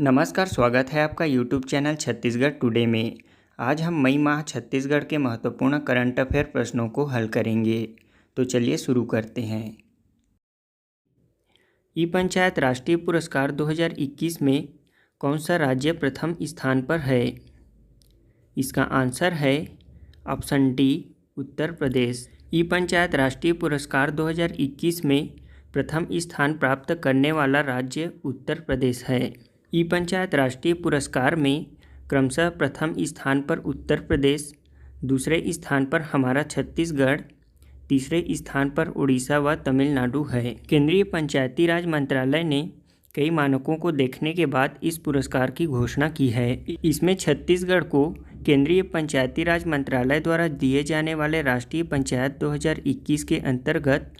नमस्कार, स्वागत है आपका यूट्यूब चैनल छत्तीसगढ़ टुडे में। आज हम मई माह छत्तीसगढ़ के महत्वपूर्ण करंट अफेयर प्रश्नों को हल करेंगे। तो चलिए शुरू करते हैं। ई पंचायत राष्ट्रीय पुरस्कार 2021 में कौन सा राज्य प्रथम स्थान पर है? इसका आंसर है ऑप्शन डी, उत्तर प्रदेश। ई पंचायत राष्ट्रीय पुरस्कार 2021 में प्रथम स्थान प्राप्त करने वाला राज्य उत्तर प्रदेश है। ई पंचायत राष्ट्रीय पुरस्कार में क्रमशः प्रथम स्थान पर उत्तर प्रदेश, दूसरे स्थान पर हमारा छत्तीसगढ़, तीसरे स्थान पर उड़ीसा व तमिलनाडु है। केंद्रीय पंचायती राज मंत्रालय ने कई मानकों को देखने के बाद इस पुरस्कार की घोषणा की है। इसमें छत्तीसगढ़ को केंद्रीय पंचायती राज मंत्रालय द्वारा दिए जाने वाले राष्ट्रीय पंचायत 2021 के अंतर्गत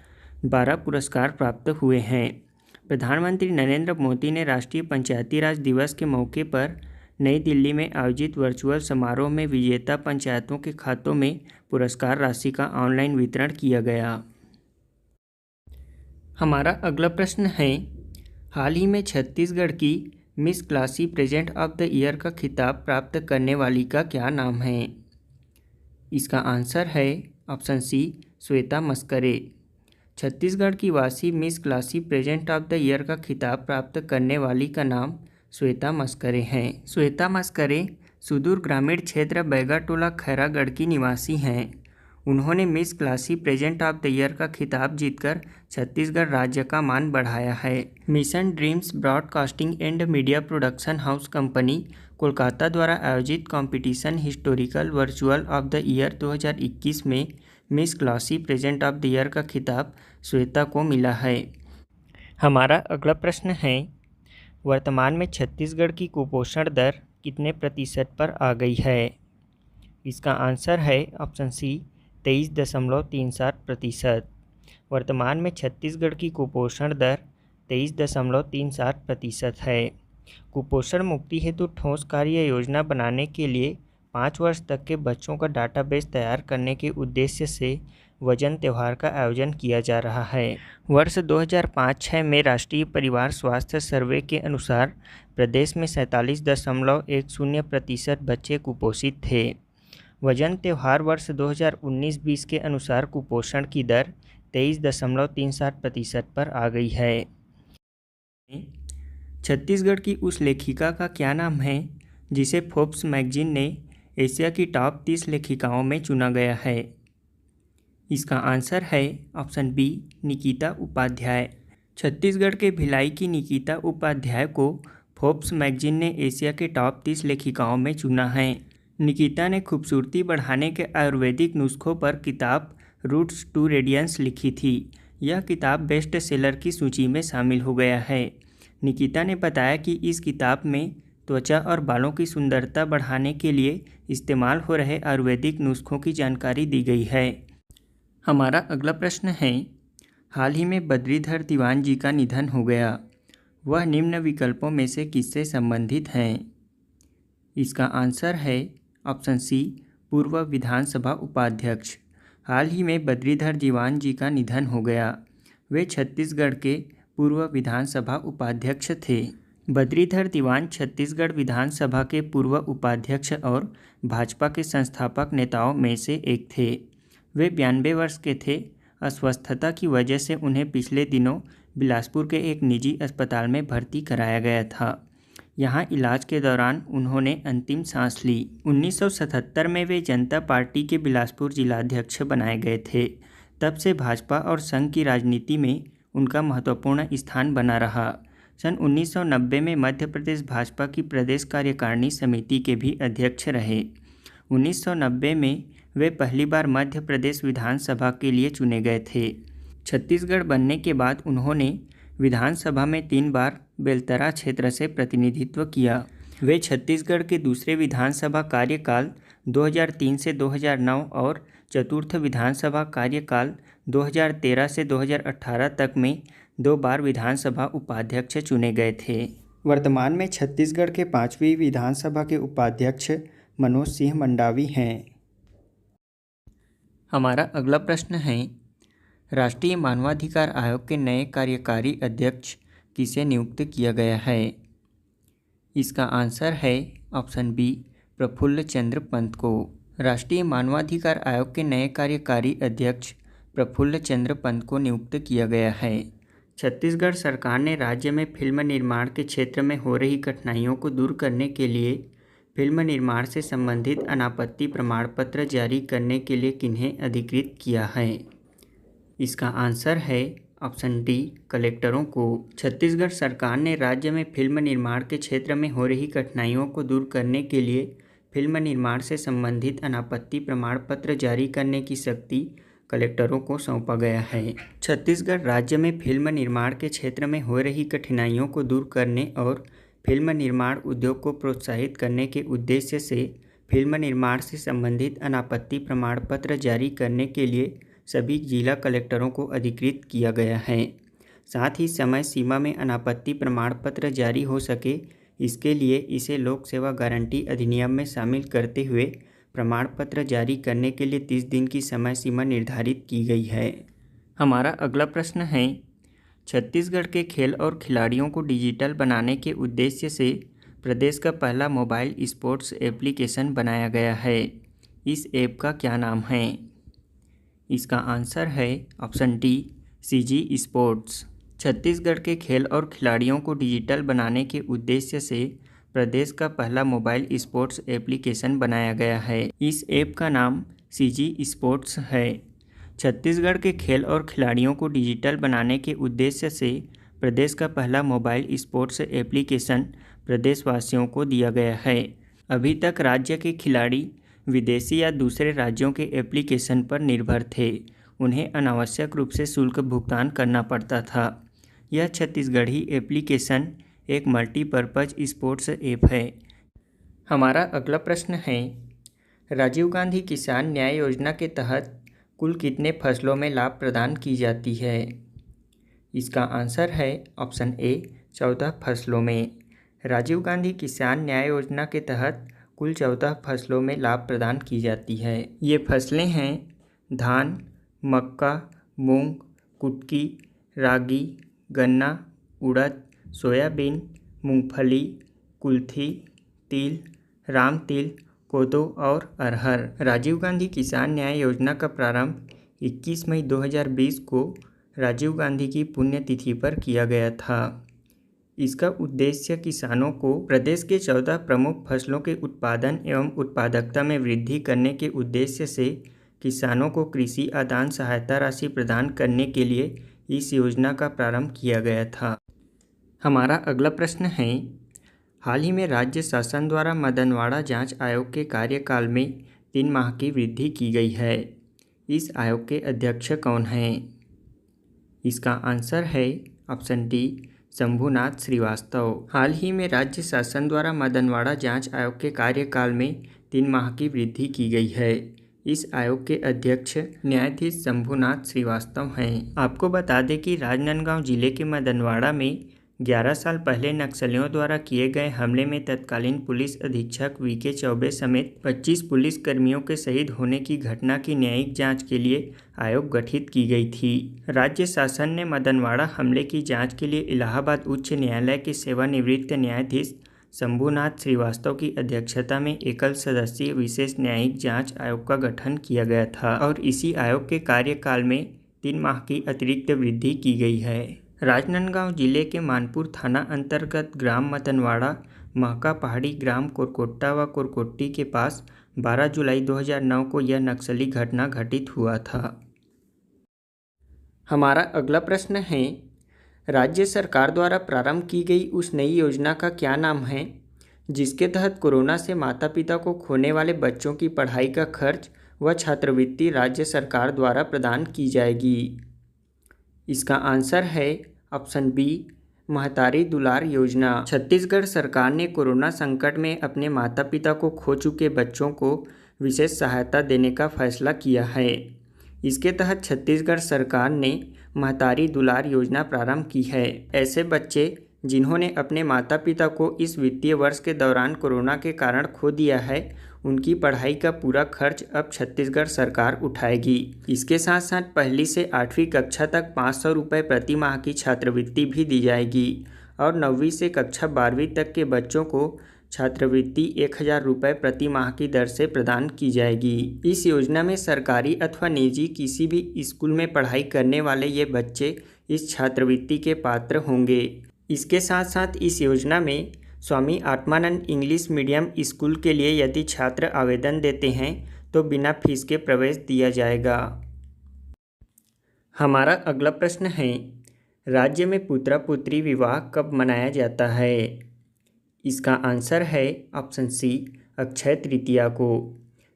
12 पुरस्कार प्राप्त हुए हैं। प्रधानमंत्री नरेंद्र मोदी ने राष्ट्रीय पंचायती राज दिवस के मौके पर नई दिल्ली में आयोजित वर्चुअल समारोह में विजेता पंचायतों के खातों में पुरस्कार राशि का ऑनलाइन वितरण किया गया। हमारा अगला प्रश्न है, हाल ही में छत्तीसगढ़ की miss classy present of the year का खिताब प्राप्त करने वाली का क्या नाम है? इसका आंसर है ऑप्शन सी, श्वेता मस्करे। छत्तीसगढ़ की वासी miss classy present of the year का खिताब प्राप्त करने वाली का नाम श्वेता मस्करे हैं। श्वेता मस्करे सुदूर ग्रामीण क्षेत्र बैगाटोला खैरागढ़ की निवासी हैं। उन्होंने miss classy present of the year का खिताब जीतकर छत्तीसगढ़ राज्य का मान बढ़ाया है। Mission dreams broadcasting and media production house company Kolkata द्वारा आयोजित competition historical virtual of the year 2021 में miss classy present of the year का खिताब श्वेता को मिला है। हमारा अगला प्रश्न है, वर्तमान में छत्तीसगढ़ की कुपोषण दर कितने प्रतिशत पर आ गई है? इसका आंसर है ऑप्शन सी, 23.37%। वर्तमान में छत्तीसगढ़ की कुपोषण दर 23.37% है। कुपोषण मुक्ति हेतु ठोस कार्य योजना बनाने के लिए 5 वर्ष तक के बच्चों का डाटाबेस तैयार करने के उद्देश्य से वजन त्यौहार का आयोजन किया जा रहा है। वर्ष 2005-06 में राष्ट्रीय परिवार स्वास्थ्य सर्वे के अनुसार प्रदेश में 47.10% बच्चे कुपोषित थे। वजन त्यौहार वर्ष 2019-20 के अनुसार कुपोषण की दर 23.37% पर आ गई है। छत्तीसगढ़ की उस लेखिका का क्या नाम है जिसे फोर्ब्स मैगजीन ने एशिया की टॉप 30 लेखिकाओं में चुना गया है? इसका आंसर है ऑप्शन बी, निकिता उपाध्याय। छत्तीसगढ़ के भिलाई की निकिता उपाध्याय को फोर्ब्स मैगजीन ने एशिया के टॉप 30 लेखिकाओं में चुना है। निकिता ने खूबसूरती बढ़ाने के आयुर्वेदिक नुस्खों पर किताब रूट्स टू रेडियंस लिखी थी। यह किताब बेस्ट सेलर की सूची में शामिल हो गया है। निकिता ने बताया कि इस किताब में त्वचा और बालों की सुंदरता बढ़ाने के लिए इस्तेमाल हो रहे आयुर्वेदिक नुस्खों की जानकारी दी गई है। हमारा अगला प्रश्न है, हाल ही में बद्रीधर दीवान जी का निधन हो गया। वह निम्न विकल्पों में से किससे संबंधित हैं? इसका आंसर है ऑप्शन सी, पूर्व विधानसभा उपाध्यक्ष। हाल ही में बद्रीधर दीवान जी का निधन हो गया। वे छत्तीसगढ़ के पूर्व विधानसभा उपाध्यक्ष थे। बद्रीधर दीवान छत्तीसगढ़ विधानसभा के पूर्व उपाध्यक्ष और भाजपा के संस्थापक नेताओं में से एक थे। वे 92 वर्ष के थे। अस्वस्थता की वजह से उन्हें पिछले दिनों बिलासपुर के एक निजी अस्पताल में भर्ती कराया गया था। यहां इलाज के दौरान उन्होंने अंतिम सांस ली। 1977 में वे जनता पार्टी के बिलासपुर जिलाध्यक्ष बनाए गए थे। तब से भाजपा और संघ की राजनीति में उनका महत्वपूर्ण स्थान बना रहा। सन 1990 में मध्य प्रदेश भाजपा की प्रदेश कार्यकारिणी समिति के भी अध्यक्ष रहे। 1990 में वे पहली बार मध्य प्रदेश विधानसभा के लिए चुने गए थे। छत्तीसगढ़ बनने के बाद उन्होंने विधानसभा में 3 बार बेलतरा क्षेत्र से प्रतिनिधित्व किया। वे छत्तीसगढ़ के दूसरे विधानसभा कार्यकाल 2003 से 2009 और चतुर्थ विधानसभा कार्यकाल 2013 से 2018 तक में 2 बार विधानसभा उपाध्यक्ष चुने गए थे। वर्तमान में छत्तीसगढ़ के 5वीं विधानसभा के उपाध्यक्ष मनोज सिंह मंडावी हैं। हमारा अगला प्रश्न है, राष्ट्रीय मानवाधिकार आयोग के नए कार्यकारी अध्यक्ष किसे नियुक्त किया गया है? इसका आंसर है ऑप्शन बी प्रफुल्ल चंद्र पंत को। राष्ट्रीय मानवाधिकार आयोग के नए कार्यकारी अध्यक्ष प्रफुल्ल चंद्र पंत को नियुक्त किया गया है। छत्तीसगढ़ सरकार ने राज्य में फिल्म निर्माण के क्षेत्र में हो रही कठिनाइयों को दूर करने के लिए फिल्म निर्माण से संबंधित अनापत्ति प्रमाण पत्र जारी करने के लिए किन्हें अधिकृत किया है? इसका आंसर है ऑप्शन डी कलेक्टरों को। छत्तीसगढ़ सरकार ने राज्य में फिल्म निर्माण के क्षेत्र में हो रही कठिनाइयों को दूर करने के लिए फिल्म निर्माण से संबंधित अनापत्ति प्रमाण पत्र जारी करने की शक्ति कलेक्टरों को सौंपा गया है। छत्तीसगढ़ राज्य में फिल्म निर्माण के क्षेत्र में हो रही कठिनाइयों को दूर करने और फिल्म निर्माण उद्योग को प्रोत्साहित करने के उद्देश्य से फिल्म निर्माण से संबंधित अनापत्ति प्रमाण पत्र जारी करने के लिए सभी जिला कलेक्टरों को अधिकृत किया गया है। साथ ही समय सीमा में अनापत्ति प्रमाण पत्र जारी हो सके इसके लिए इसे लोक सेवा गारंटी अधिनियम में शामिल करते हुए प्रमाण पत्र जारी करने के लिए 30 दिन की समय सीमा निर्धारित की गई है। हमारा अगला प्रश्न है, छत्तीसगढ़ के खेल और खिलाड़ियों को डिजिटल बनाने के उद्देश्य से प्रदेश का पहला मोबाइल स्पोर्ट्स एप्लीकेशन बनाया गया है। इस ऐप का क्या नाम है? इसका आंसर है option D CG sports. Chhattisgarh के खेल और खिलाड़ियों को डिजिटल बनाने के उद्देश्य से प्रदेश का पहला मोबाइल स्पोर्ट्स एप्लीकेशन बनाया गया है। इस ऐप का नाम सीजी स्पोर्ट्स है। छत्तीसगढ़ के खेल और खिलाड़ियों को डिजिटल बनाने के उद्देश्य से प्रदेश का पहला मोबाइल स्पोर्ट्स एप्लीकेशन प्रदेशवासियों को दिया गया है। अभी तक राज्य के खिलाड़ी विदेशी या दूसरे राज्यों के एप्लीकेशन पर निर्भर थे। उन्हें अनावश्यक रूप से शुल्क भुगतान करना पड़ता था। यह छत्तीसगढ़ी एप्लीकेशन एक मल्टीपर्पज़ स्पोर्ट्स ऐप है। हमारा अगला प्रश्न है, राजीव गांधी किसान न्याय योजना के तहत कुल कितने फसलों में लाभ प्रदान की जाती है? इसका आंसर है ऑप्शन ए 14 फसलों में। राजीव गांधी किसान न्याय योजना के तहत कुल 14 फसलों में लाभ प्रदान की जाती है। ये फसलें हैं धान, मक्का, मूंग, कुटकी, रागी, गन्ना, उड़द, सोयाबीन, मूंगफली, कुल्थी, तिल, राम तिल, कोदो और अरहर। राजीव गांधी किसान न्याय योजना का प्रारंभ 21 मई 2020 को राजीव गांधी की पुण्यतिथि पर किया गया था। इसका उद्देश्य किसानों को प्रदेश के 14 प्रमुख फसलों के उत्पादन एवं उत्पादकता में वृद्धि करने के उद्देश्य से किसानों को कृषि आदान सहायता राशि प्रदान करने के लिए इस योजना का प्रारंभ किया गया था। हमारा अगला प्रश्न है, हाल ही में राज्य शासन द्वारा मदनवाड़ा जांच आयोग के कार्यकाल में 3 माह की वृद्धि की गई है। इस आयोग के अध्यक्ष कौन हैं? इसका आंसर है ऑप्शन डी शंभुनाथ श्रीवास्तव। हाल ही में राज्य शासन द्वारा मदनवाड़ा जांच आयोग के कार्यकाल में 3 माह की वृद्धि की गई है। इस आयोग के अध्यक्ष न्यायाधीश शंभुनाथ श्रीवास्तव हैं। आपको बता दें कि राजनांदगांव जिले के मदनवाड़ा में 11 साल पहले नक्सलियों द्वारा किए गए हमले में तत्कालीन पुलिस अधीक्षक वीके चौबे समेत 25 पुलिस कर्मियों के शहीद होने की घटना की न्यायिक जांच के लिए आयोग गठित की गई थी। राज्य शासन ने मदनवाड़ा हमले की जांच के लिए इलाहाबाद उच्च न्यायालय के सेवानिवृत्त न्यायाधीश शंभुनाथ श्रीवास्तव की अध्यक्षता में एकल सदस्यीय विशेष न्यायिक जांच आयोग का गठन किया गया था और इसी आयोग के कार्यकाल में 3 माह की अतिरिक्त वृद्धि की गई है। राजनांदगांव जिले के मानपुर थाना अंतर्गत ग्राम मतनवाड़ा, महका पहाड़ी, ग्राम कोरकोट्टा व कोरकोट्टी के पास 12 जुलाई 2009 को यह नक्सली घटना घटित हुआ था। हमारा अगला प्रश्न है, राज्य सरकार द्वारा प्रारंभ की गई उस नई योजना का क्या नाम है जिसके तहत कोरोना से माता पिता को खोने वाले बच्चों की पढ़ाई का खर्च व छात्रवृत्ति राज्य सरकार द्वारा प्रदान की जाएगी? इसका आंसर है ऑप्शन बी महतारी दुलार योजना। छत्तीसगढ़ सरकार ने कोरोना संकट में अपने माता पिता को खो चुके बच्चों को विशेष सहायता देने का फैसला किया है। इसके तहत छत्तीसगढ़ सरकार ने महतारी दुलार योजना प्रारंभ की है। ऐसे बच्चे जिन्होंने अपने माता पिता को इस वित्तीय वर्ष के दौरान कोरोना के कारण खो दिया है, उनकी पढ़ाई का पूरा खर्च अब छत्तीसगढ़ सरकार उठाएगी। इसके साथ साथ 1ली से 8वीं कक्षा तक 500 रुपये प्रति माह की छात्रवृत्ति भी दी जाएगी और 9वीं से कक्षा 12वीं तक के बच्चों को छात्रवृत्ति 1000 रुपये प्रति माह की दर से प्रदान की जाएगी। इस योजना में सरकारी अथवा निजी किसी भी स्कूल में पढ़ाई करने वाले ये बच्चे इस छात्रवृत्ति के पात्र होंगे। इसके साथ साथ इस योजना में Swami Atmanand English medium school के लिए यदि छात्र आवेदन देते हैं तो बिना फीस के प्रवेश दिया जाएगा। हमारा अगला प्रश्न है, राज्य में पुत्र पुत्री विवाह कब मनाया जाता है? इसका आंसर है ऑप्शन सी, अक्षय तृतीया को।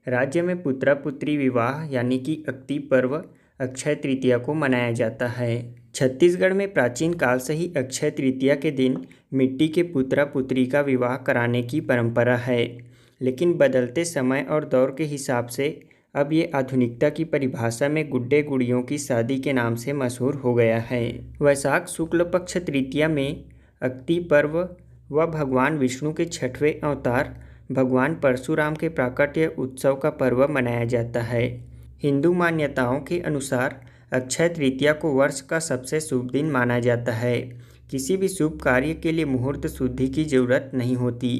राज्य में पुत्र पुत्री विवाह यानी कि अक्ति पर्व अक्षय तृतीया को मनाया जाता है। छत्तीसगढ़ में प्राचीन काल से ही अक्षय तृतीया के दिन मिट्टी के पुत्र पुत्री का विवाह कराने की परंपरा है, लेकिन बदलते समय और दौर के हिसाब से अब ये आधुनिकता की परिभाषा में गुड्डे गुड़ियों की शादी के नाम से मशहूर हो गया है। वैशाख शुक्ल पक्ष तृतीया में अक्ति पर्व व भगवान विष्णु के 6वें अवतार भगवान परशुराम के प्राकट्य उत्सव का पर्व मनाया जाता है। हिंदू मान्यताओं के अनुसार अक्षय तृतीया को वर्ष का सबसे शुभ दिन माना जाता है। किसी भी शुभ कार्य के लिए मुहूर्त शुद्धि की जरूरत नहीं होती।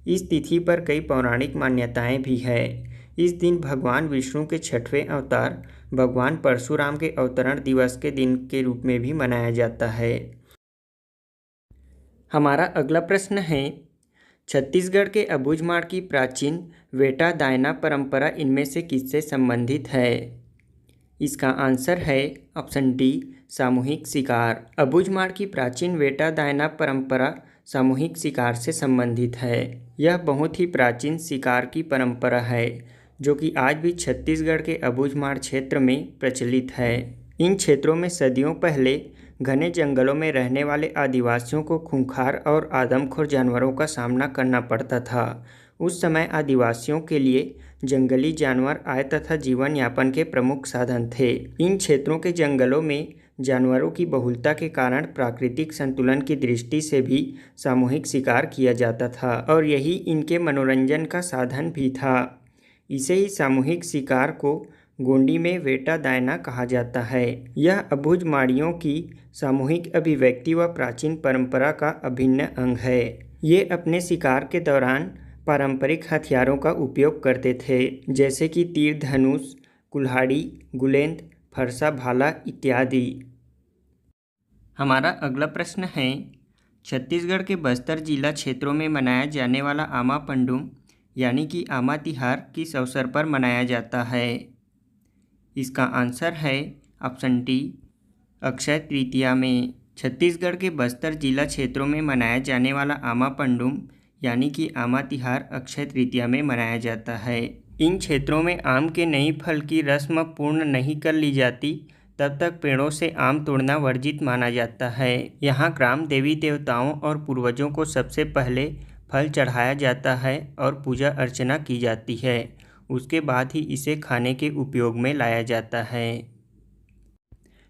इस तिथि पर कई पौराणिक मान्यताएं भी है। इस दिन भगवान विष्णु के 6वें अवतार भगवान परशुराम के अवतरण दिवस के दिन के रूप में भी मनाया जाता है। हमारा अगला प्रश्न है, छत्तीसगढ़ के अबूझमाड़ की प्राचीन वेटा दायना परंपरा इनमें से किससे संबंधित है? इसका आंसर है ऑप्शन डी, सामूहिक शिकार। अबूझमाड़ की प्राचीन वेटा दायना परंपरा सामूहिक शिकार से संबंधित है। यह बहुत ही प्राचीन शिकार की परंपरा है जो कि आज भी छत्तीसगढ़ के अबूझमाड़ क्षेत्र में प्रचलित है। इन क्षेत्रों में सदियों पहले घने जंगलों में रहने वाले आदिवासियों को खूंखार और आदमखोर जानवरों का सामना करना पड़ता था। उस समय आदिवासियों के लिए जंगली जानवर आय तथा जीवन यापन के प्रमुख साधन थे। इन क्षेत्रों के जंगलों में जानवरों की बहुलता के कारण प्राकृतिक संतुलन की दृष्टि से भी सामूहिक शिकार किया जाता था और यही इनके मनोरंजन का साधन भी था। इसे ही सामूहिक शिकार को गोंडी में वेटा दायना कहा जाता है। यह अबूझमाड़ियों की सामूहिक अभिव्यक्ति व प्राचीन परंपरा का अभिन्न अंग है। ये अपने शिकार के दौरान पारंपरिक हथियारों का उपयोग करते थे, जैसे कि तीर धनुष, कुल्हाड़ी, गुलेंद, फरसा, भाला इत्यादि। हमारा अगला प्रश्न है, छत्तीसगढ़ के बस्तर जिला क्षेत्रों में मनाया जाने वाला आमा पंडुम यानी कि आमा तिहार किस अवसर पर मनाया जाता है? इसका आंसर है ऑप्शन डी, अक्षय तृतीया में। छत्तीसगढ़ के बस्तर जिला क्षेत्रों में मनाया जाने वाला आमा पंडुम यानी कि आमा तिहार अक्षय तृतीया में मनाया जाता है। इन क्षेत्रों में आम के नई फल की रस्म पूर्ण नहीं कर ली जाती तब तक पेड़ों से आम तोड़ना वर्जित माना जाता है। यहाँ ग्राम देवी देवताओं और पूर्वजों को सबसे पहले फल चढ़ाया जाता है और पूजा अर्चना की जाती है। उसके बाद ही इसे खाने के उपयोग में लाया जाता है।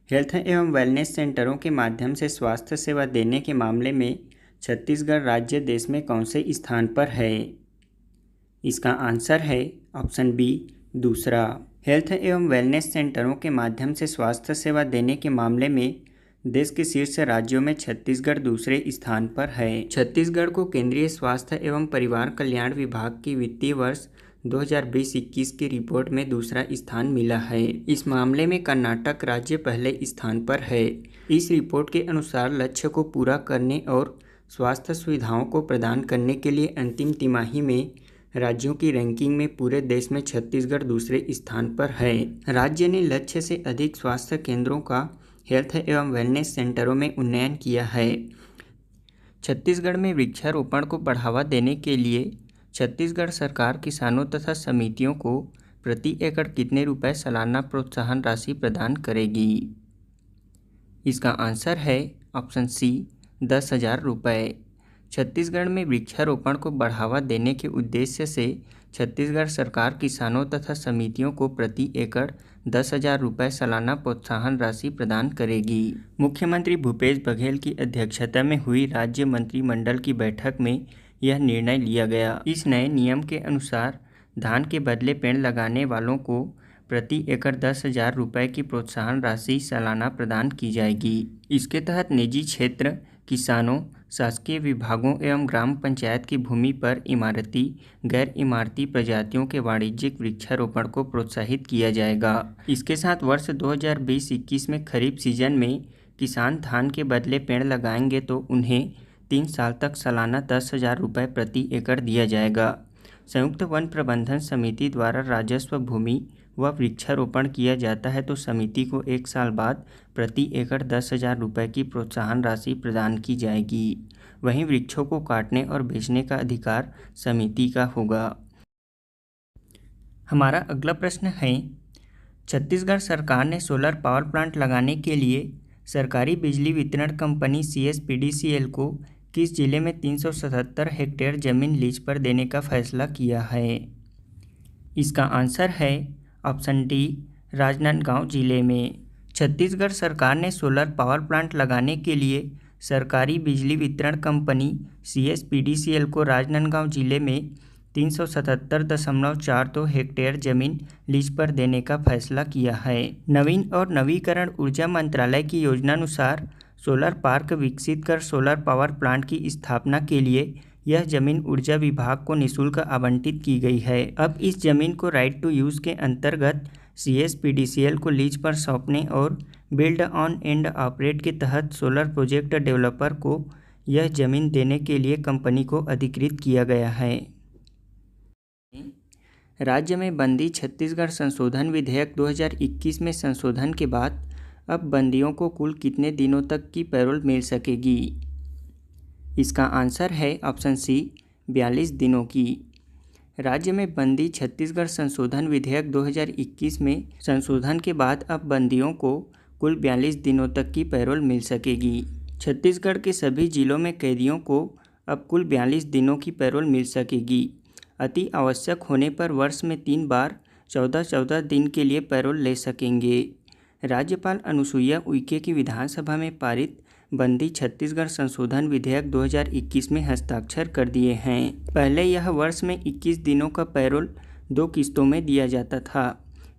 हेल्थ एवं वेलनेस सेंटरों के माध्यम से स्वास्थ्य सेवा देने के मामले में छत्तीसगढ़ राज्य देश में कौन से स्थान पर है? इसका आंसर है ऑप्शन बी, दूसरा। हेल्थ एवं वेलनेस सेंटरों के माध्यम से स्वास्थ्य सेवा देने के मामले में देश के शीर्ष राज्यों में छत्तीसगढ़ दूसरे स्थान पर है। छत्तीसगढ़ को केंद्रीय स्वास्थ्य एवं परिवार कल्याण विभाग की वित्तीय वर्ष 2020-21 की रिपोर्ट में दूसरा स्थान मिला है। इस मामले में कर्नाटक राज्य पहले स्थान पर है। इस रिपोर्ट के अनुसार लक्ष्य को पूरा करने और स्वास्थ्य सुविधाओं को प्रदान करने के लिए अंतिम तिमाही में राज्यों की रैंकिंग में पूरे देश में छत्तीसगढ़ दूसरे स्थान पर है। राज्य ने लक्ष्य से अधिक स्वास्थ्य केंद्रों का हेल्थ एवं वेलनेस सेंटरों में उन्नयन किया है। छत्तीसगढ़ में वृक्षारोपण को बढ़ावा देने के लिए छत्तीसगढ़ सरकार किसानों तथा समितियों को प्रति एकड़ कितने रुपए सालाना प्रोत्साहन राशि प्रदान करेगी? इसका आंसर है ऑप्शन सी, 10,000 रुपये। छत्तीसगढ़ में वृक्षारोपण को बढ़ावा देने के उद्देश्य से छत्तीसगढ़ सरकार किसानों तथा समितियों को प्रति एकड़ 10,000 रुपये सालाना प्रोत्साहन राशि प्रदान करेगी। मुख्यमंत्री भूपेश बघेल की अध्यक्षता में हुई राज्य मंत्रिमंडल की बैठक में यह निर्णय लिया गया। इस नए नियम के अनुसार धान के बदले पेड़ लगाने वालों को प्रति एकड़ 10,000 रुपये की प्रोत्साहन राशि सालाना प्रदान की जाएगी। इसके तहत निजी क्षेत्र, किसानों, शासकीय विभागों एवं ग्राम पंचायत की भूमि पर इमारती गैर इमारती प्रजातियों के वाणिज्यिक वृक्षारोपण को प्रोत्साहित किया जाएगा। इसके साथ वर्ष 2020-21 में खरीफ सीजन में किसान धान के बदले पेड़ लगाएंगे तो उन्हें 3 साल तक सालाना 10,000 रुपये प्रति एकड़ दिया जाएगा। संयुक्त वन प्रबंधन समिति द्वारा राजस्व भूमि व वृक्षारोपण किया जाता है तो समिति को 1 साल बाद प्रति एकड़ 10,000 रुपये की प्रोत्साहन राशि प्रदान की जाएगी। वहीं वृक्षों को काटने और बेचने का अधिकार समिति का होगा। हमारा अगला प्रश्न है, छत्तीसगढ़ सरकार ने सोलर पावर प्लांट लगाने के लिए सरकारी बिजली वितरण कंपनी CSPDCL को किस जिले में 377 हेक्टेयर जमीन लीज पर देने का फैसला किया है? इसका आंसर है ऑप्शन डी, राजनांदगांव जिले में। छत्तीसगढ़ सरकार ने सोलर पावर प्लांट लगाने के लिए सरकारी बिजली वितरण कंपनी CSPDCL को राजनांदगांव जिले में 377.42 हेक्टेयर जमीन लीज पर देने का फैसला किया है। नवीन और नवीकरण ऊर्जा मंत्रालय की योजनानुसार सोलर पार्क विकसित कर सोलर पावर प्लांट की स्थापना के लिए यह जमीन ऊर्जा विभाग को निःशुल्क आवंटित की गई है। अब इस जमीन को राइट टू यूज़ के अंतर्गत CSPDCL को लीज पर सौंपने और बिल्ड ऑन एंड ऑपरेट के तहत सोलर प्रोजेक्ट डेवलपर को यह जमीन देने के लिए कंपनी को अधिकृत किया गया है। राज्य में बंदी छत्तीसगढ़ संशोधन विधेयक 2021 में संशोधन के बाद अब बंदियों को कुल कितने दिनों तक की पैरोल मिल सकेगी? इसका आंसर है ऑप्शन सी, 42 दिनों की। राज्य में बंदी छत्तीसगढ़ संशोधन विधेयक 2021 में संशोधन के बाद अब बंदियों को कुल 42 दिनों तक की पैरोल मिल सकेगी। छत्तीसगढ़ के सभी जिलों में कैदियों को अब कुल 42 दिनों की पैरोल मिल सकेगी। अति आवश्यक होने पर वर्ष में 3 बार 14-14 दिन के लिए पैरोल ले सकेंगे। राज्यपाल अनुसुईया उइके की विधानसभा में पारित बंदी छत्तीसगढ़ संशोधन विधेयक 2021 में हस्ताक्षर कर दिए हैं। पहले यह वर्ष में 21 दिनों का पैरोल 2 किस्तों में दिया जाता था।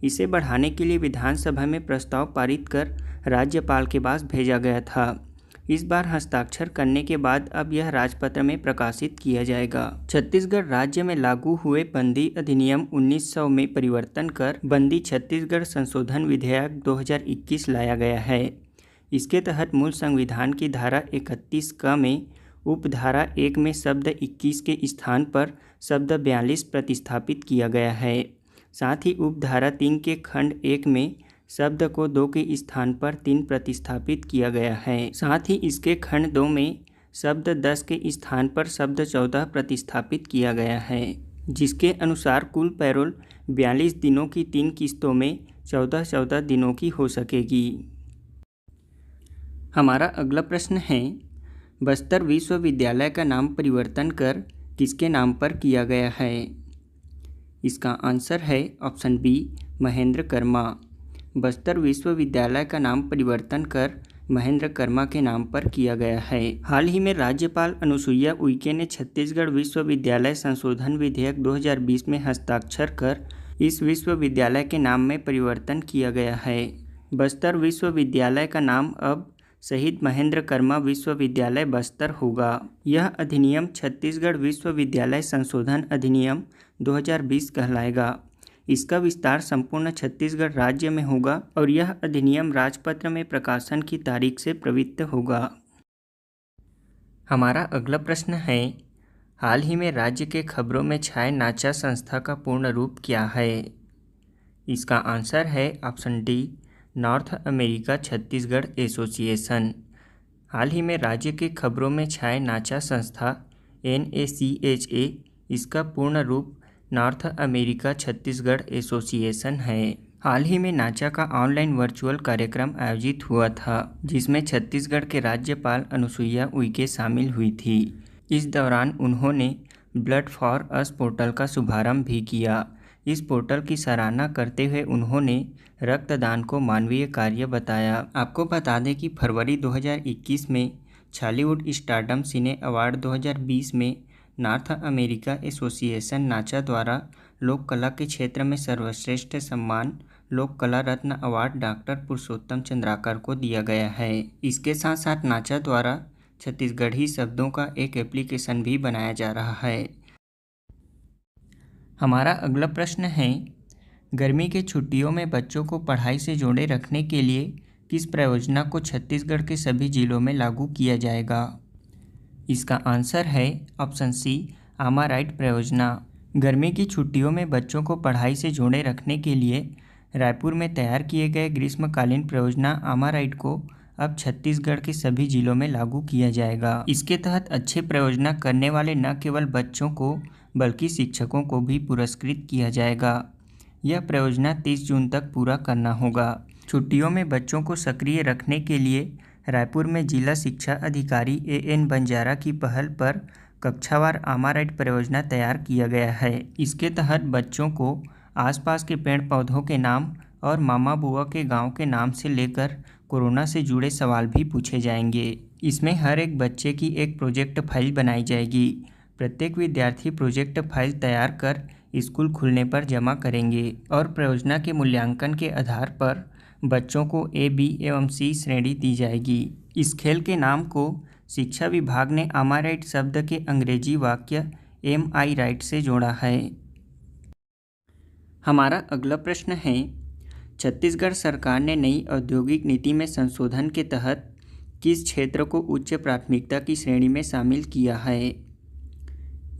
इसे बढ़ाने के लिए विधानसभा में प्रस्ताव पारित कर राज्यपाल के पास भेजा गया था। इस बार हस्ताक्षर करने के बाद अब यह राजपत्र में प्रकाशित किया जाएगा। छत्तीसगढ़ राज्य में लागू हुए बंदी अधिनियम 1900 में परिवर्तन कर बंदी छत्तीसगढ़ संशोधन विधेयक 2021 लाया गया है। इसके तहत मूल संविधान की धारा 31 क में उपधारा 1 में शब्द 21 के स्थान पर शब्द 42 प्रतिस्थापित किया गया है। साथ ही उपधारा 3 के खंड 1 में शब्द को 2 के स्थान पर 3 प्रतिस्थापित किया गया है। साथ ही इसके खंड 2 में शब्द 10 के स्थान पर शब्द 14 प्रतिस्थापित किया गया है, जिसके अनुसार कुल पैरोल 42 दिनों की 3 किस्तों में 14-14 दिनों की हो सकेगी। हमारा अगला प्रश्न है, बस्तर विश्वविद्यालय का नाम परिवर्तन कर किसके नाम पर किया गया है? इसका आंसर है ऑप्शन बी, महेंद्र कर्मा। बस्तर विश्वविद्यालय का नाम परिवर्तन कर महेंद्र कर्मा के नाम पर किया गया है। हाल ही में राज्यपाल अनुसुईया उइके ने छत्तीसगढ़ विश्वविद्यालय संशोधन विधेयक 2020 में हस्ताक्षर कर इस विश्वविद्यालय के नाम में परिवर्तन किया गया है। बस्तर विश्वविद्यालय का नाम अब शहीद महेंद्र कर्मा विश्वविद्यालय बस्तर होगा। यह अधिनियम छत्तीसगढ़ विश्वविद्यालय संशोधन अधिनियम 2020 कहलाएगा। इसका विस्तार संपूर्ण छत्तीसगढ़ राज्य में होगा और यह अधिनियम राजपत्र में प्रकाशन की तारीख से प्रवृत्त होगा। हमारा अगला प्रश्न है, हाल ही में राज्य के खबरों में छाए नाचा संस्था का पूर्ण रूप क्या है? इसका आंसर है option D, North America Chhattisgarh association. हाल ही में राज्य के खबरों में छाए नाचा संस्था NACHA, इसका पूर्ण रूप नॉर्थ अमेरिका छत्तीसगढ़ एसोसिएशन है। हाल ही में नाचा का ऑनलाइन वर्चुअल कार्यक्रम आयोजित हुआ था, जिसमें छत्तीसगढ़ के राज्यपाल अनुसुईया उइके शामिल हुई थी। इस दौरान उन्होंने ब्लड फॉर अस पोर्टल का शुभारंभ भी किया। इस पोर्टल की सराहना करते हुए उन्होंने रक्तदान को मानवीय कार्य बताया। आपको बता दें कि फरवरी 2021 में छॉलीवुड स्टारडम सिने अवार्ड 2020 में नॉर्थ अमेरिका एसोसिएशन नाचा द्वारा लोक कला के क्षेत्र में सर्वश्रेष्ठ सम्मान लोक कला रत्न अवार्ड डॉक्टर पुरुषोत्तम चंद्राकर को दिया गया है। इसके साथ साथ नाचा द्वारा छत्तीसगढ़ी शब्दों का एक एप्लीकेशन भी बनाया जा रहा है। हमारा अगला प्रश्न है, गर्मी के छुट्टियों में बच्चों को पढ़ाई से जोड़े रखने के लिए किस परियोजना को छत्तीसगढ़ के सभी जिलों में लागू किया जाएगा? इसका आंसर है ऑप्शन सी, आमा राइट परियोजना। गर्मी की छुट्टियों में बच्चों को पढ़ाई से जोड़े रखने के लिए रायपुर में तैयार किए गए ग्रीष्मकालीन परियोजना आमा राइट को अब छत्तीसगढ़ के सभी जिलों में लागू किया जाएगा। इसके तहत अच्छे परियोजना करने वाले न केवल बच्चों को बल्कि शिक्षकों को भी पुरस्कृत किया जाएगा। यह परियोजना 30 जून तक पूरा करना होगा। छुट्टियों में बच्चों को सक्रिय रखने के लिए रायपुर में जिला शिक्षा अधिकारी AN बंजारा की पहल पर कक्षावार आमा राइट परियोजना तैयार किया गया है। इसके तहत बच्चों को आसपास के पेड़ पौधों के नाम और मामा बुआ के गांव के नाम से लेकर कोरोना से जुड़े सवाल भी पूछे जाएंगे। इसमें हर एक बच्चे की एक प्रोजेक्ट फाइल बनाई जाएगी। प्रत्येक विद्यार्थी प्रोजेक्ट फाइल तैयार कर स्कूल खुलने पर जमा करेंगे और परियोजना के मूल्यांकन के आधार पर बच्चों को A, B एवं C श्रेणी दी जाएगी। इस खेल के नाम को शिक्षा विभाग ने आमा राइट शब्द के अंग्रेजी वाक्य एम आई राइट से जोड़ा है। हमारा अगला प्रश्न है, छत्तीसगढ़ सरकार ने नई औद्योगिक नीति में संशोधन के तहत किस क्षेत्र को उच्च प्राथमिकता की श्रेणी में शामिल किया है?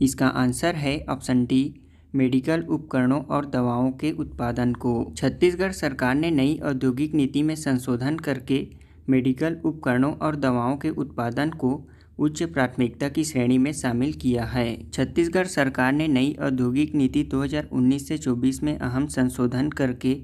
इसका आंसर है ऑप्शन डी, मेडिकल उपकरणों और दवाओं के उत्पादन को। छत्तीसगढ़ सरकार ने नई औद्योगिक नीति में संशोधन करके मेडिकल उपकरणों और दवाओं के उत्पादन को उच्च प्राथमिकता की श्रेणी में शामिल किया है। छत्तीसगढ़ सरकार ने नई औद्योगिक नीति 2019 से 24 में अहम संशोधन करके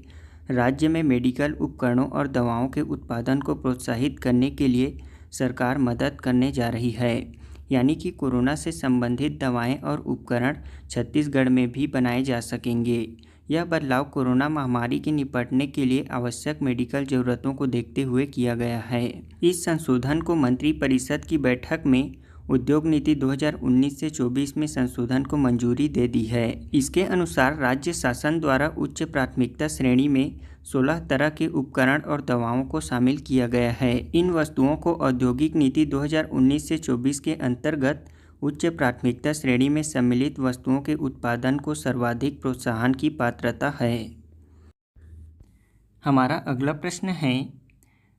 राज्य में मेडिकल उपकरणों और दवाओं के उत्पादन को प्रोत्साहित करने के लिए सरकार मदद करने जा रही है। यानी कि कोरोना से संबंधित दवाएं और उपकरण छत्तीसगढ़ में भी बनाए जा सकेंगे। यह बदलाव कोरोना महामारी के निपटने के लिए आवश्यक मेडिकल ज़रूरतों को देखते हुए किया गया है। इस संशोधन को मंत्रिपरिषद की बैठक में उद्योग नीति 2019 से 24 में संशोधन को मंजूरी दे दी है। इसके अनुसार राज्य शासन द्वारा उच्च प्राथमिकता श्रेणी में 16 तरह के उपकरण और दवाओं को शामिल किया गया है। इन वस्तुओं को औद्योगिक नीति 2019 से 24 के अंतर्गत उच्च प्राथमिकता श्रेणी में सम्मिलित वस्तुओं के उत्पादन को सर्वाधिक प्रोत्साहन की पात्रता है। हमारा अगला प्रश्न है,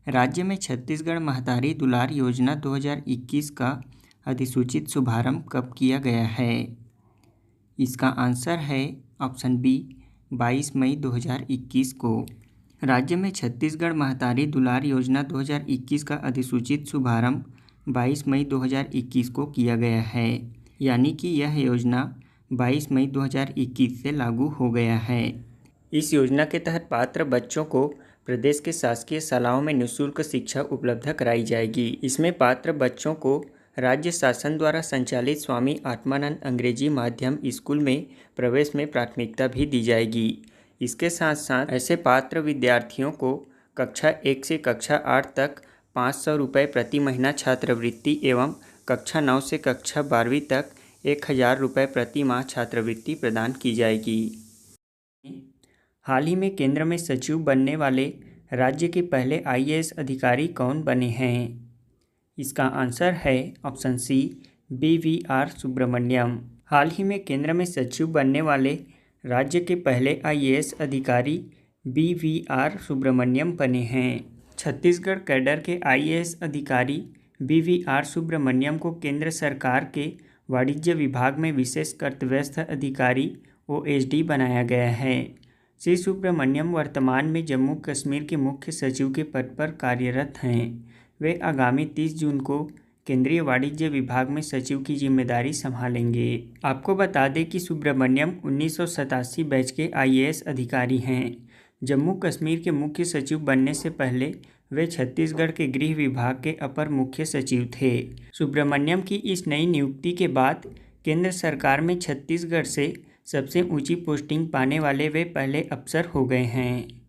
राज्य में छत्तीसगढ़ महतारी दुलार योजना 2021 का अधिसूचित शुभारंभ कब किया गया है? इसका आंसर है ऑप्शन बी, 22 मई 2021 को। राज्य में छत्तीसगढ़ महतारी दुलार योजना 2021 का अधिसूचित शुभारंभ 22 मई 2021 को किया गया है। यानी कि यह योजना 22 मई 2021 से लागू हो गया है। इस योजना के तहत पात्र बच्चों को प्रदेश के शासकीय शालाओं में निःशुल्क शिक्षा उपलब्ध कराई जाएगी। इसमें पात्र बच्चों को राज्य शासन द्वारा संचालित स्वामी आत्मानंद अंग्रेजी माध्यम स्कूल में प्रवेश में प्राथमिकता भी दी जाएगी। इसके साथ साथ ऐसे पात्र विद्यार्थियों को कक्षा 1 से कक्षा 8 तक 500 रुपये प्रति महीना छात्रवृत्ति एवं कक्षा 9 से कक्षा 12वीं तक 1000 रुपये प्रति माह छात्रवृत्ति प्रदान की जाएगी। हाल ही में केंद्र में सचिव बनने वाले राज्य के पहले IAS अधिकारी कौन बने हैं? इसका आंसर है ऑप्शन सी, BVR सुब्रमण्यम। हाल ही में केंद्र में सचिव बनने वाले राज्य के पहले IAS अधिकारी BVR सुब्रमण्यम बने हैं। छत्तीसगढ़ कैडर के IAS अधिकारी BVR सुब्रमण्यम को केंद्र सरकार के वाणिज्य विभाग में विशेष कर्तव्यस्थ अधिकारी OSD बनाया गया है। श्री सुब्रमण्यम वर्तमान में जम्मू कश्मीर के मुख्य सचिव के पद पर कार्यरत हैं। वे आगामी 30 जून को केंद्रीय वाणिज्य विभाग में सचिव की जिम्मेदारी संभालेंगे। आपको बता दें कि सुब्रमण्यम 1987 बैच के IAS अधिकारी हैं। जम्मू कश्मीर के मुख्य सचिव बनने से पहले वे छत्तीसगढ़ के गृह विभाग के अपर मुख्य सचिव थे। सुब्रमण्यम की इस नई नियुक्ति के बाद केंद्र सरकार में छत्तीसगढ़ से सबसे ऊंची पोस्टिंग पाने वाले वे पहले अफसर हो गए हैं।